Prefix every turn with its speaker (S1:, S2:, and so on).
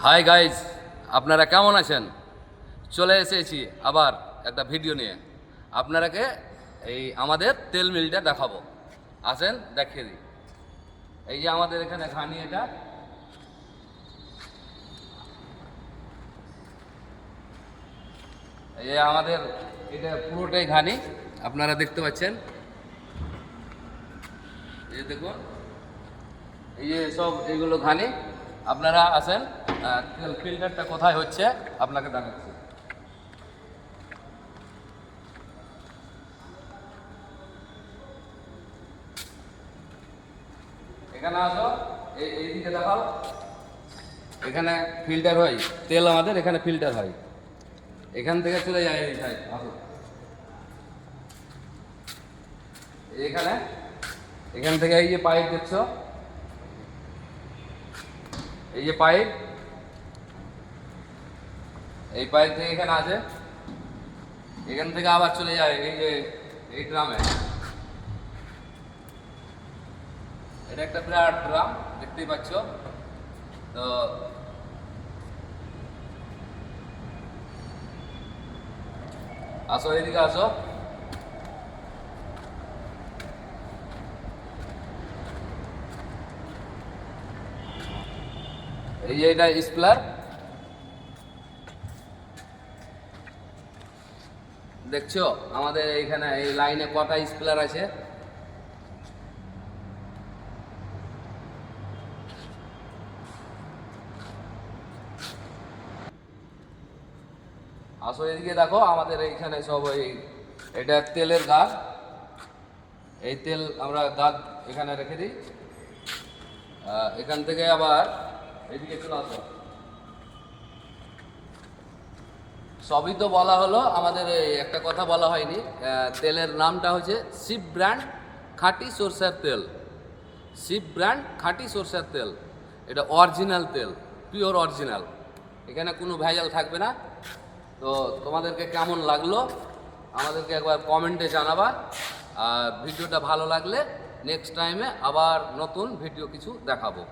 S1: Hi guys, আপনারা কেমন আছেন? চলে এসেছি আবার একটা ভিডিও নিয়ে আপনারাকে এই আমাদের তেল মিলটা দেখাবো। আসেন দেখিয়ে দিই। এই যে আমাদের এখানে ঘানি, এটা এই যে আমাদের এটা পুরোটাই ঘানি, আপনারা দেখতে পাচ্ছেন। এই যে দেখুন, এই যে সব এইগুলো ঘানি। আপনারা আসেন, তেল ফিল্টারটা কোথায় হচ্ছে আপনাকে দেখাচ্ছি। এখানে আসো, এইদিকে দেখাও। এখানে ফিল্টার হয় তেল, আমাদের এখানে ফিল্টার হয়। এখান থেকে চলে যায় এই সাইড, আসো। এখানে এখান থেকে এই যে পাইপ দেখছো, এই যে পাইপ, এই পাইপ থেকে এখানে আছে। এখান থেকে আবার চলে যায় এই যে এই ড্রামে। এটা একটা বিরাট ড্রাম, দেখতেই পাচ্ছ। তো আসো, এদিকে আসো। এই যে এটা স্প্লার দেখছো, আমাদের এইখানে এই লাইনে কটা স্প্লার আছে। আসো এদিকে দেখো, আমাদের এইখানে সব ওই এটা তেলের গাছ। এই তেল আমরা গাছ এখানে রেখে দিই। এখান থেকে আবার এদিকে চলে আসো। সবই তো বলা হলো, আমাদের এই একটা কথা বলা হয়নি। তেলের নামটা হচ্ছে শিব ব্র্যান্ড খাঁটি সরষের তেল। শিব ব্র্যান্ড খাঁটি সরষের তেল, এটা অরিজিনাল তেল, পিওর অরিজিনাল। এখানে কোনো ভেজাল থাকবে না। তো তোমাদেরকে কেমন লাগলো আমাদেরকে একবার কমেন্টে জানাবা। আর ভিডিওটা ভালো লাগলে নেক্সট টাইমে আবার নতুন ভিডিও কিছু দেখাবো।